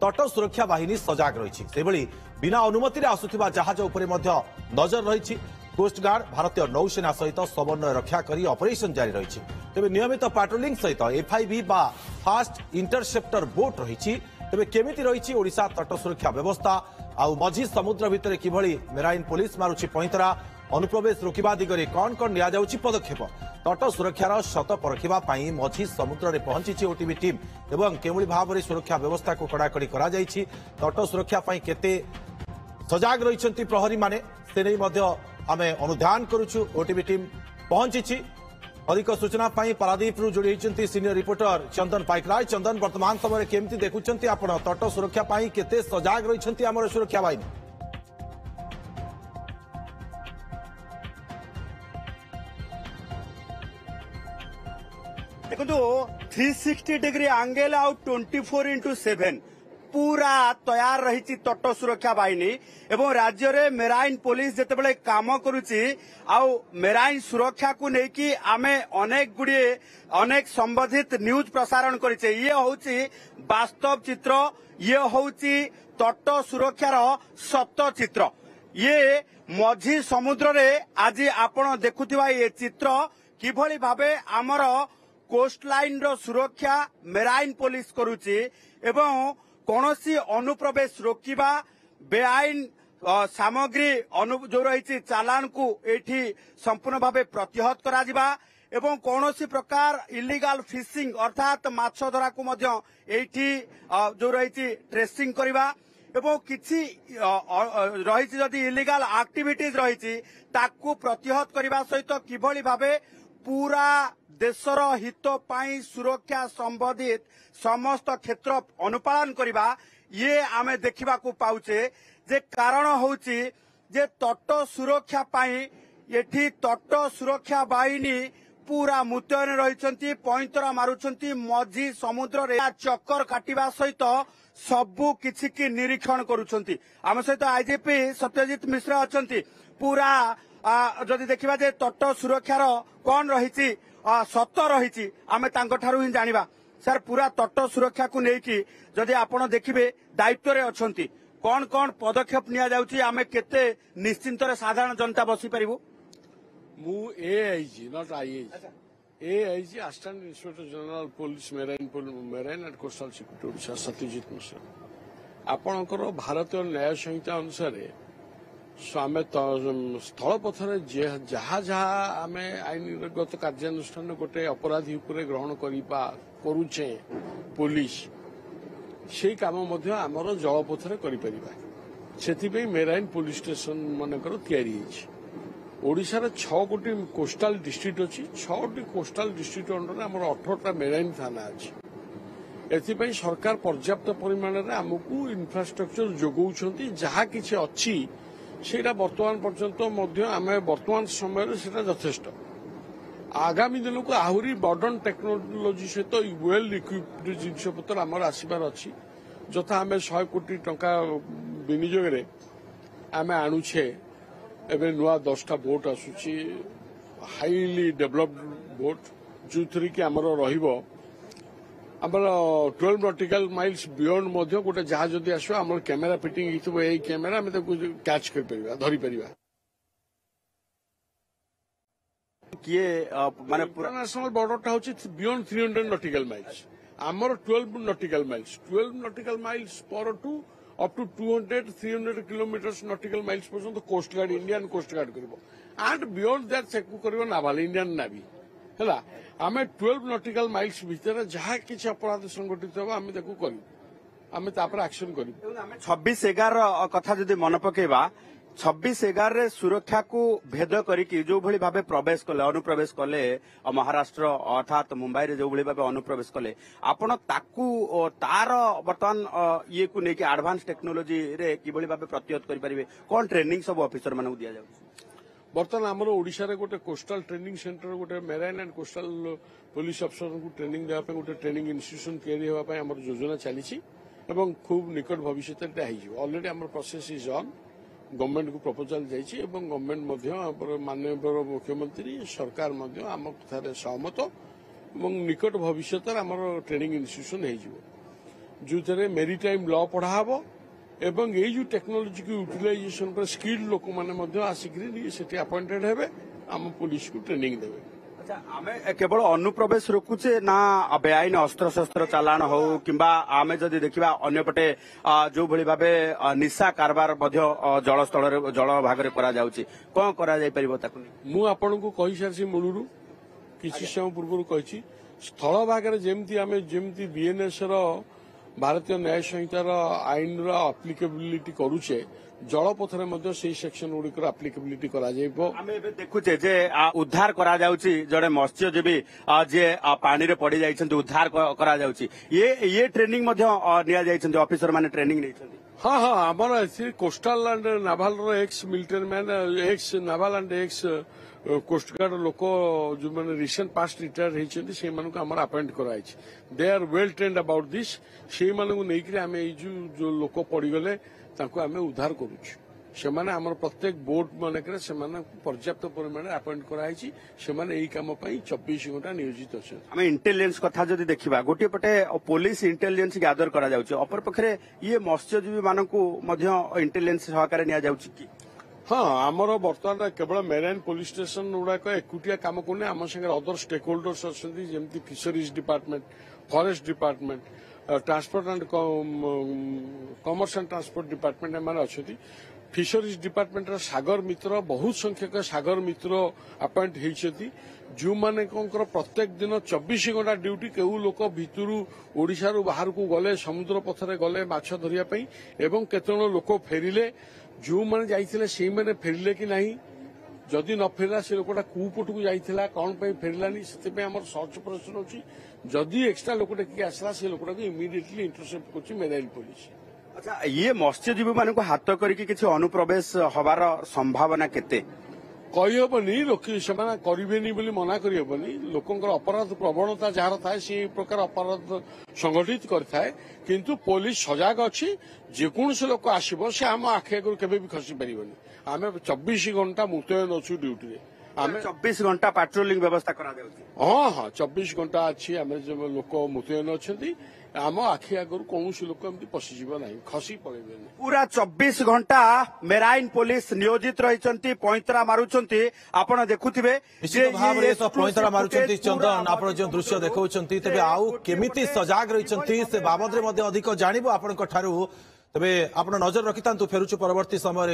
तट सुरक्षा बाहिनी सजग रही बिना अनुमति आसुवा जहाज उपर नजर रही कोस्टगार्ड भारतीय नौसेना सहित समन्वय रक्षा कर ऑपरेशन जारी रही तेज नियमित पेट्रोलिंग सहित एफआईबी बा फास्ट इंटरसेप्टर बोट रही तेज केमिति रही ओडिशा तट सुरक्षा व्यवस्था आउ मझी समुद्र भितर किभली मेराइन पुलिस मारुछि पैंतरा अनुप्रवेश रोकवा दिगरे कौन कौन निया जाउछि पदक्षेप तट सुरक्षार शत परखिबा पई मझी समुद्र रे पहुंची ओटीबी टीम एवं केवली भाव सुरक्षा व्यवस्था को कड़ाकड़ी करा जाइछि तट सुरक्षा पई केते सजाग रहिसंती प्रहरी माने से नै मध्य आमे अनुध्यान करूछु ओटीबी टीम पहुंची अधिक सूचना पाई पारादीप जोड़ी होती सीनियर रिपोर्टर चंदन पाइकराय चंदन वर्तमान समय केमती देखुंत आपण तट सुरक्षा पाई केते सजाग रहिसंती हमर सुरक्षा बाहिनी देखो 360 डिग्री एंगल आउ 24x7 पूरा तैयार रही तट सुरक्षा बाहिनी एवं राज्य रे मेराइन पुलिस जितेबाला काम करुची आउ मेराइन सुरक्षा को लेकिन आमे अनेक गुड़िए अनेक संबंधित न्यूज प्रसारण करिचे ये होची वास्तव चित्र ये होची तट सुरक्षार सत चित्र ये मझी समुद्र रे आज आपण देखुथिबा ये चित्र किभली भाबे आमर कोस्ट लाइन रो सुरक्षा मेराइन पुलिस करुची एवं कौनसी अनुप्रवेश रोकिबा बेआईन सामग्री जो रही चालान को एठी संपूर्ण भावे प्रतिहत करा जिबा एवं कौनसी प्रकार इलीगल फिशिंग अर्थात माछ धरा को मध्य एठी जो रही ट्रेसिंग करबा एवं किछि रही जदि इलीगल एक्टिविटीज रही ताकू प्रतिहत करबा सहित किभली भावे पूरा देशर हित पाई सुरक्षा संबंधित समस्त क्षेत्र अनुपालन करबा ये आमे देखिबा को पाउचे जे कारण होची जे तट सुरक्षा पाई एठी तट सुरक्षा बाहिनी पूरा मुतयन रहिसंती पैंतरा मारुचंती मझी समुद्र रे चक्कर काटिबा सहित सबु किछि की निरीक्षण करूछंती आम सहित आईजीपी सत्यजित मिश्रा अछंती पूरा जदि देखिबा जे तट सुरक्षार कौन रही सत रही आमे तांको ठारू ही जानिबा सर पूरा तट सुरक्षा को लेकिन जदि आपण देखिबे दायित्व रे अछंती कौन कौन पदक्षेप निया जाउची आमे केते निश्चिंत रे साधारण जनता बसी परिबो मु AIG not IAG AIG assistant inspector general police marine and coastal security Odisha Satyajit Mishra आपणकर भारतीय न्याय संहिता अनुसार आम स्थल पथर जहा जहा आम आईनगत कार्यानुष्ठान गोटे अपराधी उपरे ग्रहण करुचे पुलिस से काम आमर जलपथर कर मेराइन पुलिस स्टेशन मानकर तैयारी ओडिशार 6 गोटी कोस्टाल डिस्ट्रिक्ट अच्छी 6 गोटी कोस्टाल डिस्ट्रिक्ट अंडर आम 18टा मेराइन थाना अच्छी एथिपाई सरकार पर्याप्त परिमाण में आमको इन्फ्रास्ट्रक्चर जोगाउछंती जहा किछि अच्छी सेटा वर्तमान पर्यंत आम वर्तमान समय से यथेष्ट आगामी दिन को आहरी मॉडर्न टेक्नोलोजी सहित वेल इक्विप्ड जिनपतर आमर आसबार अच्छी जथा आम 100 कोटी टंका विनियोग आम आणुछे एवं नुआ 10टा बोट आसुची हाईली डेभलप्ड बोट जो थी कि आमर रहिबो आमर 12 नॉटिकल माइल्स बियॉन्ड मध्य गोटे जहाज जदि आसो आमर कैमेरा फिटिंग हिथबो एई कैमेरा आमे ताको कैच कर परिबा धरि परिबा किए माने इंटरनेशनल बॉर्डर टा होची बियॉन्ड 300 नॉटिकल माइल्स आमर 12 नॉटिकल माइल्स पर to up to 200-300 kilometres nautical miles पर्यंत coast guard Indian coast guard करबो एंड बियॉन्ड दैट सेकु करबो नाभाल इंडियन नेवी है आम 12 नॉटिकल माइल्स भितर जहाँ किसी अपराध संगठित हम आम कर एक्शन कर 26/11 कथा जदि मन पकेबा 26/11 सुरक्षा को भेद करिकी जो भली भाबे प्रवेश कले अनुप्रवेश कले महाराष्ट्र अर्थात मुंबई रे जो भली भाबे अनुप्रवेश कले आपण ताकू तार वर्तमान ये को नेकी एडवांस टेक्नोलॉजी रे किभली भाबे प्रतिहत करि परिबे कोन ट्रेनिंग सब ऑफिसर मानू दिया जाउ बर्तमान आमर ओडिशा रे गोटे कोस्टल ट्रेनिंग सेंटर गोटे मेराइन एंड कोस्टल पुलिस अफसर को ट्रेनिंग देवा पे गोटे ट्रेनिंग इंस्टीट्यूशन तैयारी होगा पे आमर योजना चली एवं खूब निकट भविष्य ऑलरेडी आमर प्रोसेस इज ऑन गवर्नमेंट को प्रपोजल जाइए एवं गवर्नमेंट माननीय मुख्यमंत्री सरकार आम कथार सहमत एवं निकट भविष्य आमर ट्रेनिंग इंस्टीट्यूशन हो जो मेरीटाइम लॉ पढ़ाब एवं ये जो टेक्नोलोजी की यूटिलाइजेशन पर स्किल्ड लोक मैंने आसिक अपॉइंटेड हेबे आम पुलिस को ट्रेनिंग देवे। अच्छा आमे केवल अनुप्रवेश रोकुचे ना बेआईन अस्त्र शस्त्र चालाण हो किंबा आमे जदि देखिबा अन्यपटे जो भली भाबे निशा कारबार मध्य जल भाग रे करा जाउची कोन करा जाय परिबो ताकु मु आपन को कहि सारसी मूलरू किछि समय पूर्व कहि स्थल भाग रे जेमती आमे जेमती बीएनएस रो भारतीय न्याय संहितार आईन रो एप्लिकेबिलिटी करूचे जलपथरे मध्य से सेक्शन गुड़िकर एप्लिकेबिलिटी करा जाइबो। आमे एबे देखुचे जे उद्धार करा जाउची जड़े मत्स्यजीवी जे पानी रे पड़ी जाइछन्ती उद्धार करा जाउची ये ट्रेनिंग मध्य निया जाइछन्ती ऑफिसर माने ट्रेनिंग नेछन्ती। हाँ हाँ आमर कोस्टाल एंड नाभाल रो ex military man ex naval and ex coast guard लोक जो मैंने रिसेंट पास्ट रिटायर होती से अपॉइंट कराई they are well trained about this से आम जो लोक पड़गले आम उद्धार करुँ आम प्रत्येक बोट मानक पर्याप्त परिमाण अपॉइंट कराई से कम 24 घंटा नियोजित अच्छे। आम इंटेलिजेंस कथा जदि देखिबा गोटे पटे पुलिस इंटेलिजेंस गैदर करा जाउची अपर पखरे ये मत्स्यजीवी मानकू मध्य इंटेलिजेंस सहकार निया जाउची कि हाँ आमर बर्तमान केवल मेराइन पुलिस स्टेशन गुड़ाक एकुटिया काम करने आम सागर अदर स्टेक होल्डर्स अच्छा जमी fisheries department forest department transport and commerce and transport department um अच्छा फिशरीज डिपार्टमेंट सागर मित्र बहुत संख्यक सागर मित्र अपॉइंट होती जो माने प्रत्येक दिन 24 घंटा ड्यूटी केउ लोक भितर ओडिशा बाहर को गले समुद्र पथरे गले माछ धरिया पई एवं केतन लोक फेरिले जो मैंने जाइए से मैंने फेरिले कि नहीं जदि न फेरला से लोकटा कौ पटू जाइला कौन पे फेरलानी से सर्च ऑपरेशन अच्छी जदि एक्सट्रा लोकटा किए आसला से लोकटा इमिडिएटली इंटरसेप्ट कर मेराइन पुलिस। अच्छा ये मत्स्यजीवी मानक हाथ करके किसी अनुप्रवेश हबार संभावना केते कहीहबनी लोक से करेनि मना करहबनी लोकंर अपराध प्रवणता जार थाए से प्रकार अपराध संगठित करए किंतु पुलिस सजग अच्छी जेकोसी लोक आसब से आम आखि आगे केवे भी खसी पारनि आम 24 घंटा मुतयन अच्छु ड्यूटी रे आम 24 घंटा पेट्रोलिंग व्यवस्था करा हाँ हाँ 24 घंटा अच्छी आम लोक मुतयन अच्छा आम आखि आगर कौन लोक एमती पशिযাব ना खसी पड़े पूरा 24 घंटा मेराइन पुलिस नियोजित रही पैंतरा मारुंट आपड़ देखुवे निश्चित भाव में तो पैंतरा मारुंट चंदन आप जो दृश्य देखा तेज आउ केमिति सजाग रही से बाबद अधिक जानबू आपण तेज आप नजर रखि फेरुचु परवर्ती समय।